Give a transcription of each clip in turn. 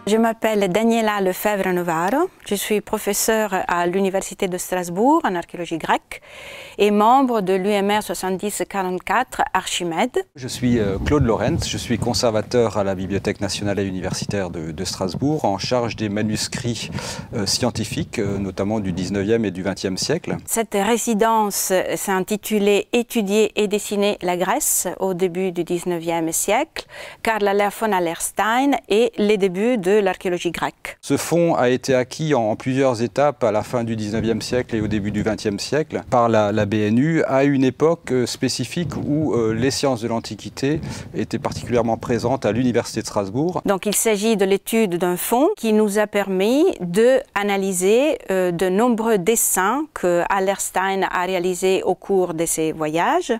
Je m'appelle Daniela Lefebvre-Novaro, je suis professeure à l'Université de Strasbourg en archéologie grecque et membre de l'UMR 7044 Archimède. Je suis Claude Lorenz, je suis conservateur à la Bibliothèque nationale et universitaire de Strasbourg, en charge des manuscrits scientifiques, notamment du 19e et du 20e siècle. Cette résidence s'est intitulée « Étudier et dessiner la Grèce au début du 19e siècle », Karl Aller von Allerstein et les débuts de l'archéologie grecque. Ce fonds a été acquis en plusieurs étapes à la fin du 19e siècle et au début du 20e siècle par la BNU à une époque spécifique où les sciences de l'Antiquité étaient particulièrement présentes à l'Université de Strasbourg. Donc il s'agit de l'étude d'un fonds qui nous a permis d'analyser de nombreux dessins que Allerstein a réalisés au cours de ses voyages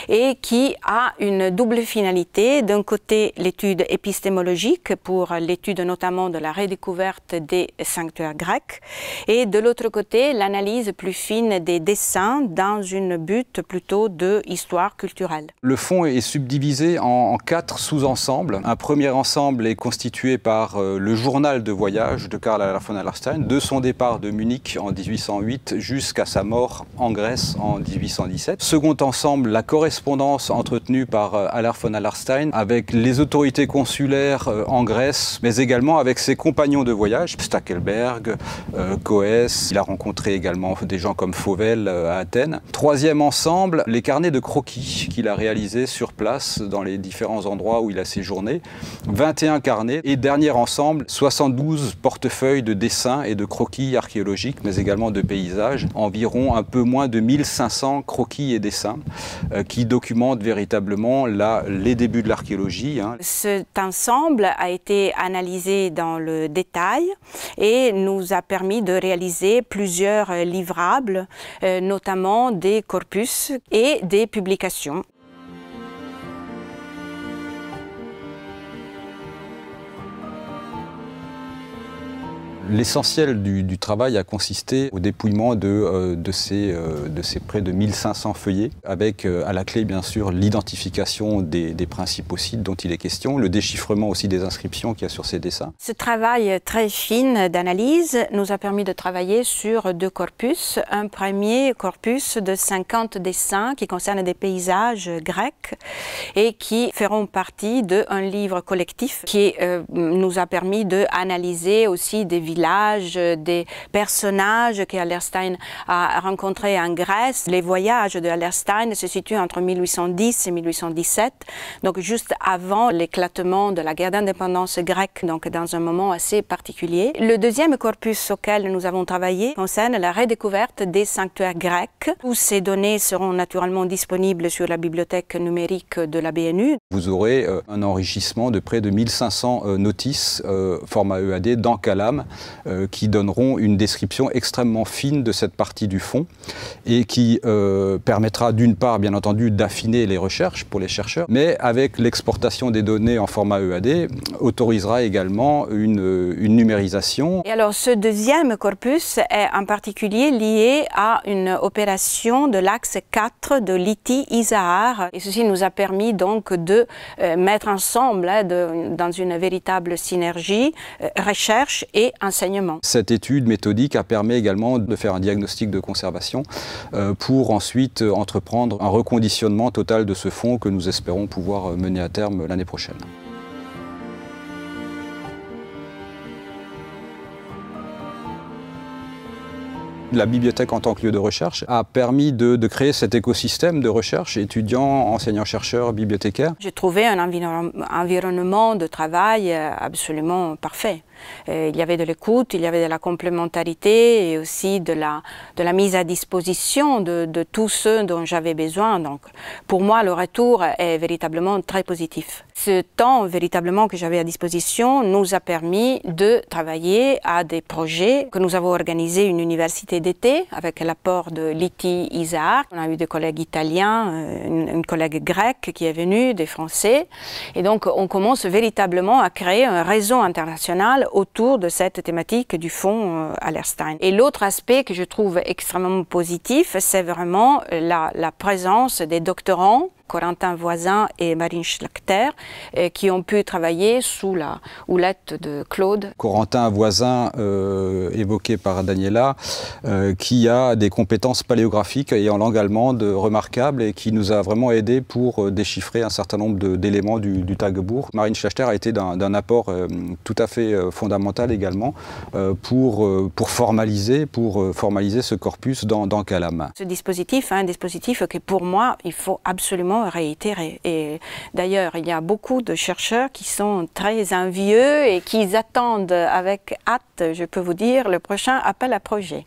et qui a une double finalité. D'un côté, l'étude épistémologique pour l'étude notamment de la redécouverte des sanctuaires grecs et de l'autre côté, l'analyse plus fine des dessins dans une but plutôt de histoire culturelle. Le fonds est subdivisé en 4 sous-ensembles. Un premier ensemble est constitué par le journal de voyage de Karl Aller von Allerstein, de son départ de Munich en 1808 jusqu'à sa mort en Grèce en 1817. Second ensemble, la correspondance entretenue par Aller von Allerstein avec les autorités consulaires en Grèce, mais également avec ses compagnons de voyage, Stackelberg, Coës. Il a rencontré également des gens comme Fauvel à Athènes. Troisième ensemble, les carnets de croquis qu'il a réalisés sur place dans les différents endroits où il a séjourné. 21 carnets. Et dernier ensemble, 72 portefeuilles de dessins et de croquis archéologiques, mais également de paysages. Environ un peu moins de 1500 croquis et dessins qui documentent véritablement les débuts de l'archéologie. Cet ensemble a été analysé dans le détail et nous a permis de réaliser plusieurs livrables, notamment des corpus et des publications. L'essentiel du travail a consisté au dépouillement de ces près de 1500 feuillets, avec à la clé bien sûr l'identification des principaux sites dont il est question, le déchiffrement aussi des inscriptions qu'il y a sur ces dessins. Ce travail très fin d'analyse nous a permis de travailler sur 2 corpus. Un premier corpus de 50 dessins qui concernent des paysages grecs et qui feront partie d'un livre collectif qui nous a permis d'analyser aussi des villages, des personnages qu'Allerstein a rencontrés en Grèce. Les voyages de Allerstein se situent entre 1810 et 1817, donc juste avant l'éclatement de la guerre d'indépendance grecque, donc dans un moment assez particulier. Le deuxième corpus auquel nous avons travaillé concerne la redécouverte des sanctuaires grecs. Tous ces données seront naturellement disponibles sur la bibliothèque numérique de la BNU. Vous aurez un enrichissement de près de 1500 notices format EAD dans Calam, qui donneront une description extrêmement fine de cette partie du fond et qui permettra d'une part bien entendu d'affiner les recherches pour les chercheurs, mais avec l'exportation des données en format EAD autorisera également une numérisation. Et alors ce deuxième corpus est en particulier lié à une opération de l'axe 4 de Lyti-Isahar et ceci nous a permis donc de mettre ensemble dans une véritable synergie recherche et enseignement. Cette étude méthodique a permis également de faire un diagnostic de conservation pour ensuite entreprendre un reconditionnement total de ce fonds que nous espérons pouvoir mener à terme l'année prochaine. La bibliothèque en tant que lieu de recherche a permis de créer cet écosystème de recherche, étudiants, enseignants, chercheurs, bibliothécaires. J'ai trouvé un environnement de travail absolument parfait. Il y avait de l'écoute, il y avait de la complémentarité et aussi de la mise à disposition de tous ceux dont j'avais besoin. Donc, pour moi, le retour est véritablement très positif. Ce temps véritablement que j'avais à disposition nous a permis de travailler à des projets que nous avons organisé une université d'été avec l'apport de Lyti-Isahar. On a eu des collègues italiens, une collègue grecque qui est venue, des Français. Et donc, on commence véritablement à créer un réseau international autour de cette thématique du fonds Allerstein. Et l'autre aspect que je trouve extrêmement positif, c'est vraiment la présence des doctorants Corentin Voisin et Marine Schlachter, qui ont pu travailler sous la houlette de Claude. Corentin Voisin, évoqué par Daniela, qui a des compétences paléographiques et en langue allemande remarquables et qui nous a vraiment aidé pour déchiffrer un certain nombre d'éléments du Tagebuch. Marine Schlachter a été d'un apport tout à fait fondamental également pour formaliser ce corpus dans Kalam. Ce dispositif est un dispositif que pour moi, il faut absolument réitérer. Et d'ailleurs, il y a beaucoup de chercheurs qui sont très envieux et qui attendent avec hâte, je peux vous dire, le prochain appel à projet.